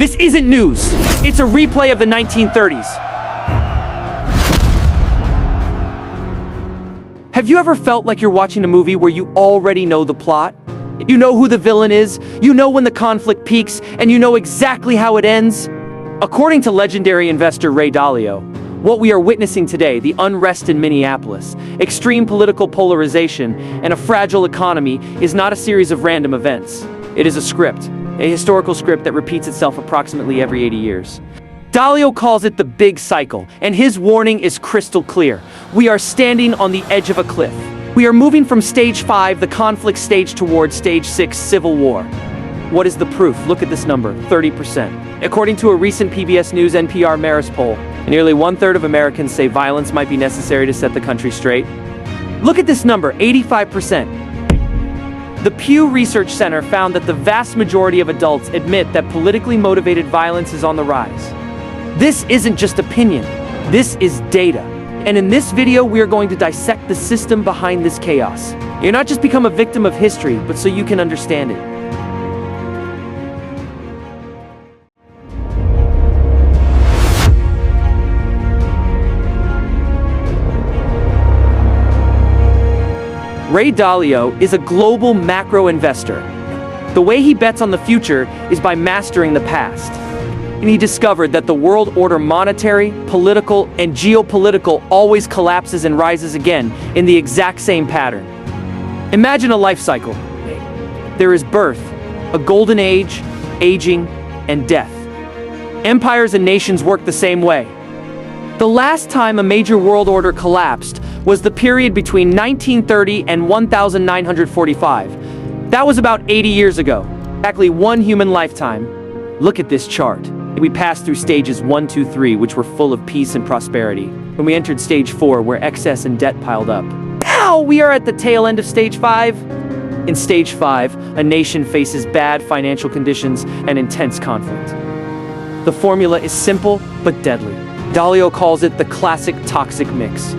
This isn't news. It's a replay of the 1930s. Have you ever felt like you're watching a movie where you already know the plot? You know who the villain is, you know when the conflict peaks, and you know exactly how it ends? According to legendary investor Ray Dalio, what we are witnessing today, the unrest in Minneapolis, extreme political polarization, and a fragile economy, is not a series of random events. It is a script, a historical script that repeats itself approximately every 80 years. Dalio calls it the big cycle, and his warning is crystal clear. We are standing on the edge of a cliff. We are moving from stage 5, the conflict stage, towards stage 6, civil war. What is the proof? Look at this number, 30%. According to a recent PBS News NPR Marist poll, nearly 1/3 of Americans say violence might be necessary to set the country straight. Look at this number, 85%. The Pew Research Center found that the vast majority of adults admit that politically motivated violence is on the rise. This isn't just opinion, this is data. And in this video, we are going to dissect the system behind this chaos. You're not just become a victim of history, but so you can understand it. Ray Dalio is a global macro investor. The way he bets on the future is by mastering the past. And he discovered that the world order, monetary, political, and geopolitical, always collapses and rises again in the exact same pattern. Imagine a life cycle. There is birth, a golden age, aging, and death. Empires and nations work the same way. The last time a major world order collapsed was the period between 1930 and 1945. That was about 80 years ago. Exactly one human lifetime. Look at this chart. We passed through stages 1, 2, 3, which were full of peace and prosperity. When we entered stage 4, where excess and debt piled up. Now we are at the tail end of stage 5. In stage 5, a nation faces bad financial conditions and intense conflict. The formula is simple but deadly. Dalio calls it the classic toxic mix.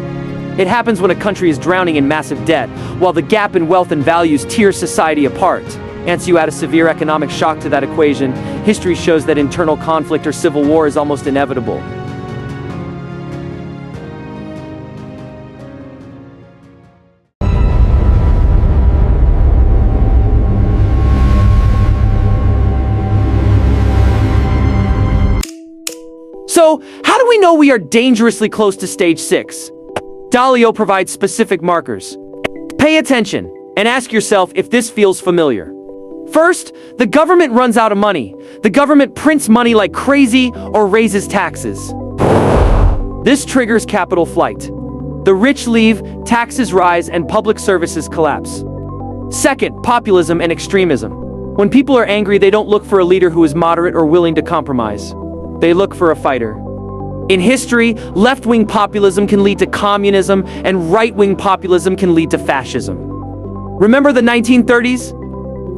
It happens when a country is drowning in massive debt, while the gap in wealth and values tears society apart. And you add a severe economic shock to that equation, history shows that internal conflict or civil war is almost inevitable. So, how do we know we are dangerously close to stage 6? Dalio provides specific markers. Pay attention and ask yourself if this feels familiar. First, the government runs out of money. The government prints money like crazy or raises taxes. This triggers capital flight. The rich leave, taxes rise, and public services collapse. Second, populism and extremism. When people are angry, they don't look for a leader who is moderate or willing to compromise. They look for a fighter. In history, left-wing populism can lead to communism, and right-wing populism can lead to fascism. Remember the 1930s?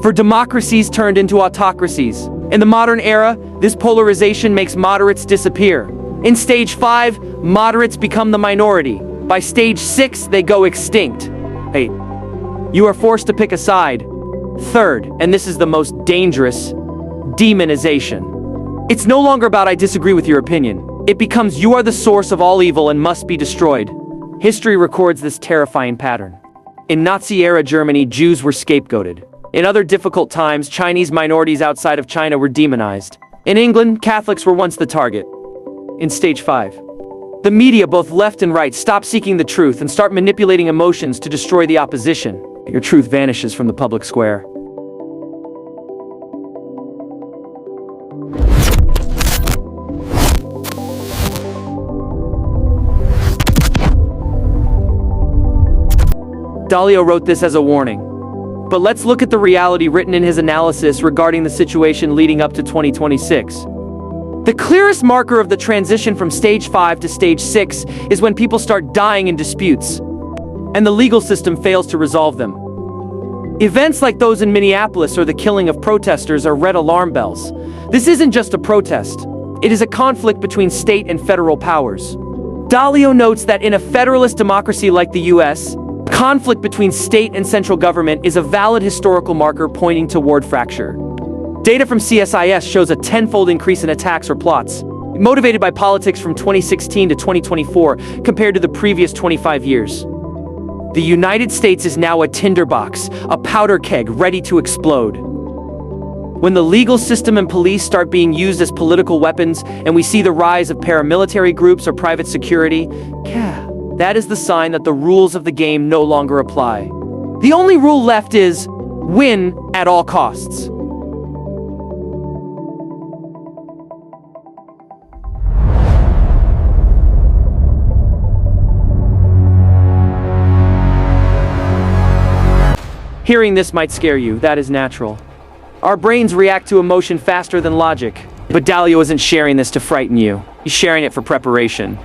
For democracies turned into autocracies. In the modern era, this polarization makes moderates disappear. In stage 5, moderates become the minority. By stage 6, they go extinct. Hey, you are forced to pick a side. Third, and this is the most dangerous, demonization. It's no longer about I disagree with your opinion. It becomes you are the source of all evil and must be destroyed. History records this terrifying pattern. In Nazi-era Germany, Jews were scapegoated. In other difficult times, Chinese minorities outside of China were demonized. In England, Catholics were once the target. In stage 5, the media, both left and right, stop seeking the truth and start manipulating emotions to destroy the opposition. Your truth vanishes from the public square. Dalio wrote this as a warning. But let's look at the reality written in his analysis regarding the situation leading up to 2026. The clearest marker of the transition from stage 5 to stage 6 is when people start dying in disputes, and the legal system fails to resolve them. Events like those in Minneapolis or the killing of protesters are red alarm bells. This isn't just a protest. It is a conflict between state and federal powers. Dalio notes that in a federalist democracy like the US, conflict between state and central government is a valid historical marker pointing toward fracture. Data from CSIS shows a tenfold increase in attacks or plots, motivated by politics from 2016 to 2024 compared to the previous 25 years. The United States is now a tinderbox, a powder keg ready to explode. When the legal system and police start being used as political weapons and we see the rise of paramilitary groups or private security, that is the sign that the rules of the game no longer apply. The only rule left is win at all costs. Hearing this might scare you, that is natural. Our brains react to emotion faster than logic. But Dalio isn't sharing this to frighten you. He's sharing it for preparation.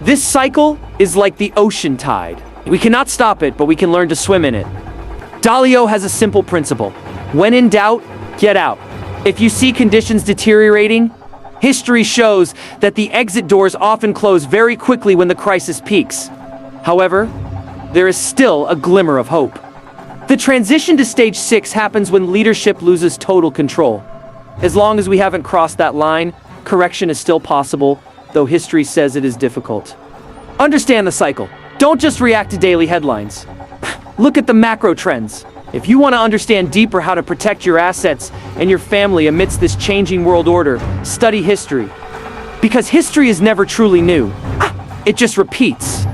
This cycle is like the ocean tide. We cannot stop it, but we can learn to swim in it. Dalio has a simple principle. When in doubt, get out. If you see conditions deteriorating, history shows that the exit doors often close very quickly when the crisis peaks. However, there is still a glimmer of hope. The transition to stage 6 happens when leadership loses total control. As long as we haven't crossed that line, correction is still possible, though history says it is difficult. Understand the cycle. Don't just react to daily headlines. Look at the macro trends. If you want to understand deeper how to protect your assets and your family amidst this changing world order, study history. Because history is never truly new. It just repeats.